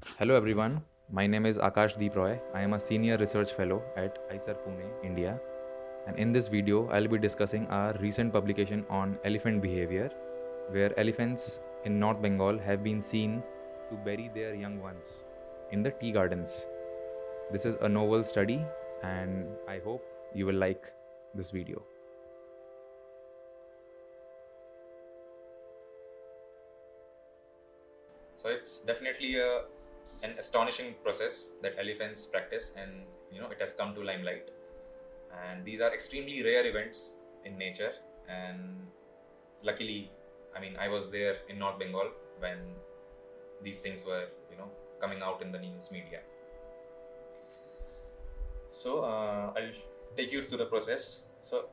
Hello everyone, my name is Akash Deep Roy. I am a senior research fellow at ISAR Pune, India. And in this video, I'll be discussing our recent publication on elephant behavior, where elephants in North Bengal have been seen to bury their young ones in the tea gardens. This is a novel study, and I hope you will like this video. So it's definitely an astonishing process that elephants practice, and it has come to limelight. And these are extremely rare events in nature. And luckily, I was there in North Bengal when these things were coming out in the news media. So I'll take you through the process. So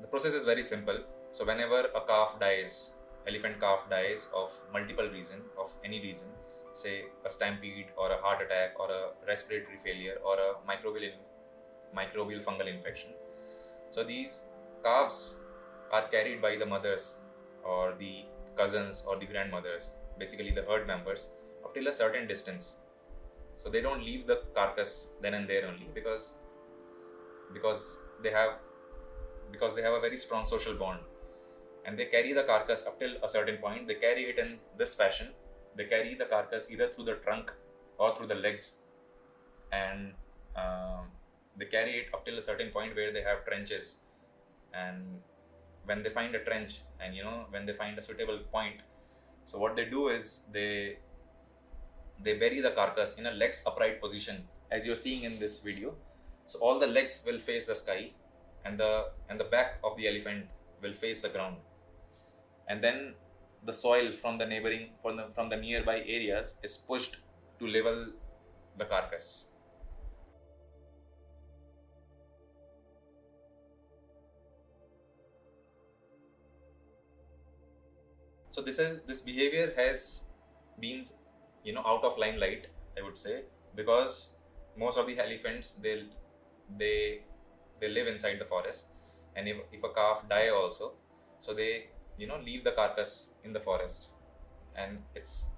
the process is very simple. So whenever a calf dies, elephant calf dies of multiple reason, of any reason, say a stampede or a heart attack or a respiratory failure or a microbial fungal infection. So these calves are carried by the mothers or the cousins or the grandmothers, basically the herd members, up till a certain distance. So they don't leave the carcass then and there only because they have a very strong social bond, and they carry the carcass up till a certain point. They carry it in this fashion. They carry the carcass either through the trunk or through the legs, and they carry it up till a certain point where they have trenches. And when they find a trench, and when they find a suitable point, so what they do is they bury the carcass in a legs upright position, as you're seeing in this video. So all the legs will face the sky, and the back of the elephant will face the ground, and then the soil from the nearby areas is pushed to level the carcass. So this behavior has been out of limelight, I would say, because most of the elephants they live inside the forest, and if a calf die also, so they leave the carcass in the forest. And it's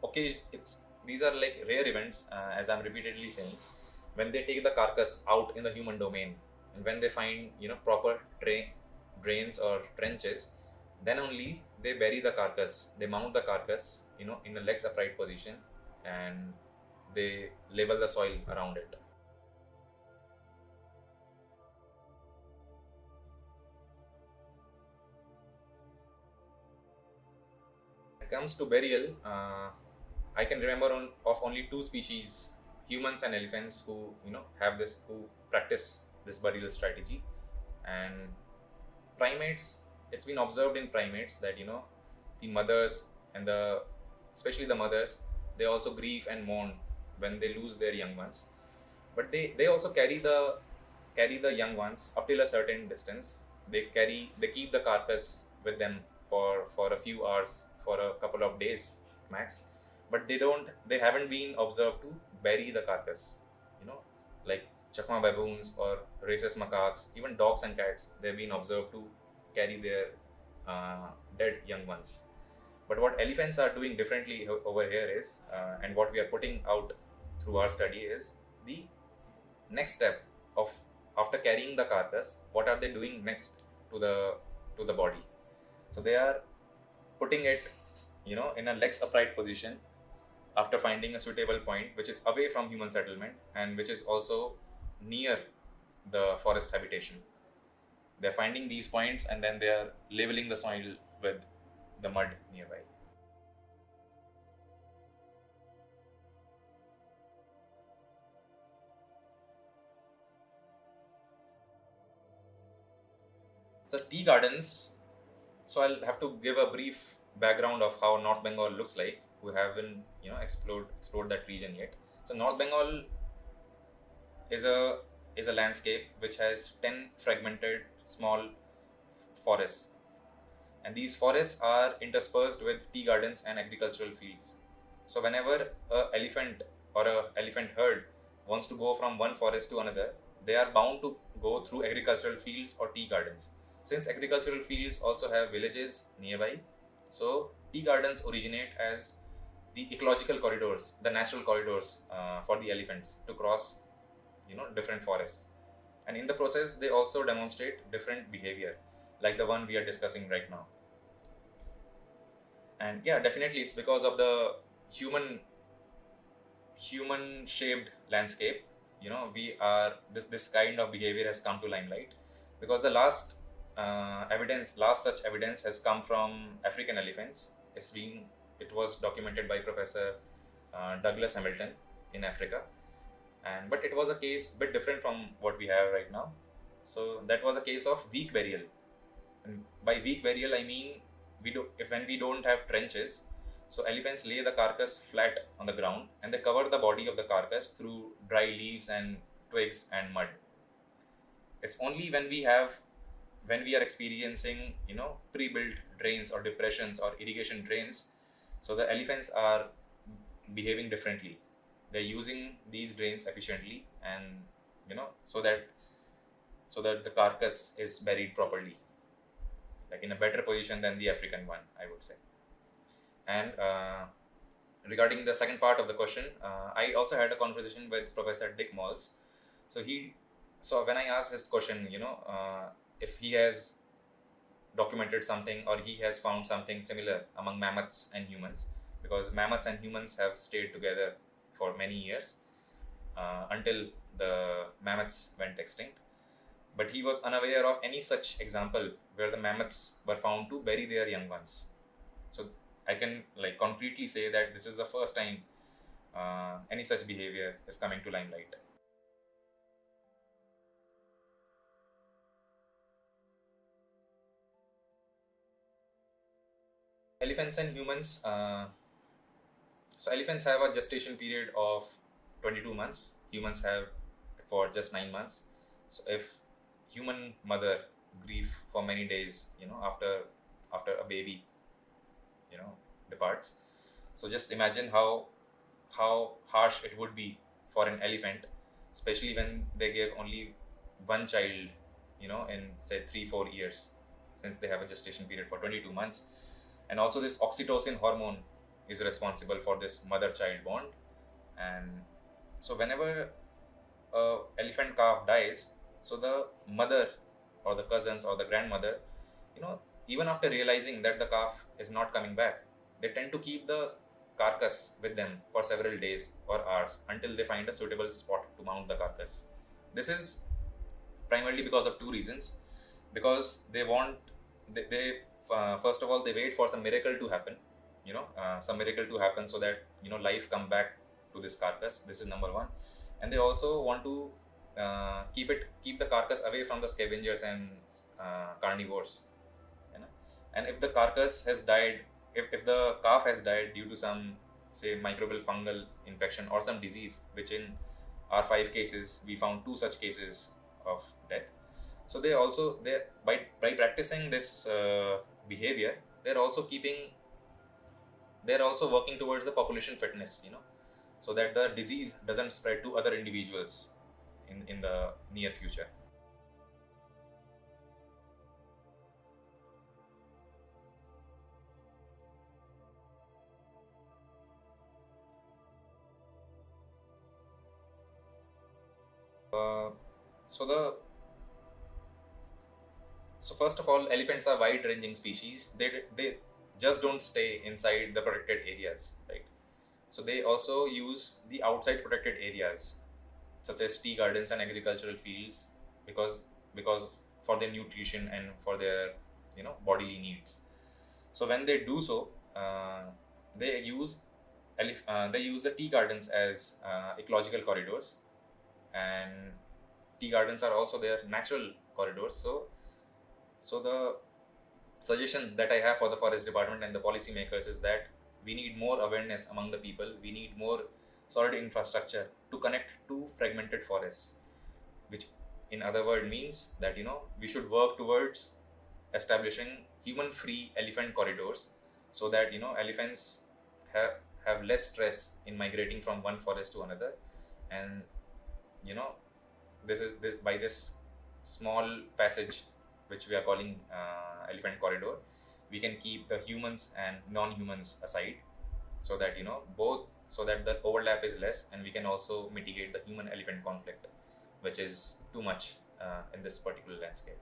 okay, it's these are like rare events, as I'm repeatedly saying, when they take the carcass out in the human domain, and when they find proper drains or trenches, then only they bury the carcass. They mount the carcass in a legs upright position, and they level the soil around it. When it comes to burial, I can remember of only two species, humans and elephants, who who practice this burial strategy. And primates, it's been observed in primates that the mothers and especially the mothers, they also grieve and mourn when they lose their young ones. But they also carry the young ones up till a certain distance. They keep the carcass with them for a few hours, for a couple of days max. But they haven't been observed to bury the carcass, you know like chakma baboons or rhesus macaques, even dogs and cats, they've been observed to carry their dead young ones. But what elephants are doing differently over here is, and what we are putting out through our study, is the next step of after carrying the carcass. What are they doing next to the body? So they are putting it, in a legs upright position after finding a suitable point which is away from human settlement and which is also near the forest habitation. They're finding these points, and then they are leveling the soil with the mud nearby. So tea gardens. So I'll have to give a brief background of how North Bengal looks like. We haven't explored that region yet. So North Bengal is a landscape which has 10 fragmented small forests, and these forests are interspersed with tea gardens and agricultural fields. So whenever a elephant or a elephant herd wants to go from one forest to another, they are bound to go through agricultural fields or tea gardens. Since agricultural fields also have villages nearby, so tea gardens originate as the ecological corridors, the natural corridors for the elephants to cross, different forests. And in the process, they also demonstrate different behavior, like the one we are discussing right now. And yeah, definitely it's because of the human shaped landscape. We are this kind of behavior has come to limelight because the last such evidence has come from African elephants. It was documented by Professor Douglas Hamilton in Africa. And but it was a case bit different from what we have right now. So that was a case of weak burial. And by weak burial, I mean, when we don't have trenches, so elephants lay the carcass flat on the ground and they cover the body of the carcass through dry leaves and twigs and mud. It's only when we are experiencing, pre-built drains or depressions or irrigation drains, so the elephants are behaving differently. They're using these drains efficiently, and so that the carcass is buried properly, like in a better position than the African one, I would say. And regarding the second part of the question, I also had a conversation with Professor Dick Malls. So when I asked his question, if he has documented something or he has found something similar among mammoths and humans, because mammoths and humans have stayed together for many years until the mammoths went extinct. But he was unaware of any such example where the mammoths were found to bury their young ones. So I can concretely say that this is the first time any such behavior is coming to limelight. Elephants and humans. So elephants have a gestation period of 22 months. Humans have for just 9 months. So if human mother grieve for many days, after a baby, departs. So just imagine how harsh it would be for an elephant, especially when they give only one child, in say 3-4 years, since they have a gestation period for 22 months. And also this oxytocin hormone is responsible for this mother-child bond. And so whenever a elephant calf dies, so the mother or the cousins or the grandmother, even after realizing that the calf is not coming back, they tend to keep the carcass with them for several days or hours until they find a suitable spot to mount the carcass. This is primarily because of two reasons. Because they first of all, they wait for some miracle to happen, so that life come back to this carcass. This is number one. And they also want to keep the carcass away from the scavengers and carnivores. And if the carcass has died, if the calf has died due to some, say, microbial fungal infection or some disease, which in our 5 cases we found 2 such cases of death. So they by practicing this behavior, they're also working towards the population fitness, so that the disease doesn't spread to other individuals in the near future. So the So first of all, elephants are wide-ranging species. They just don't stay inside the protected areas, right? So they also use the outside protected areas, such as tea gardens and agricultural fields, because for their nutrition and for their bodily needs. So when they do so, they use they use the tea gardens as ecological corridors, and tea gardens are also their natural corridors. So the suggestion that I have for the forest department and the policymakers is that we need more awareness among the people. We need more solid infrastructure to connect two fragmented forests, which in other words means that we should work towards establishing human-free elephant corridors, so that elephants have less stress in migrating from one forest to another. And by this small passage, which we are calling elephant corridor, we can keep the humans and non-humans aside, so that both, so that the overlap is less, and we can also mitigate the human elephant conflict, which is too much in this particular landscape.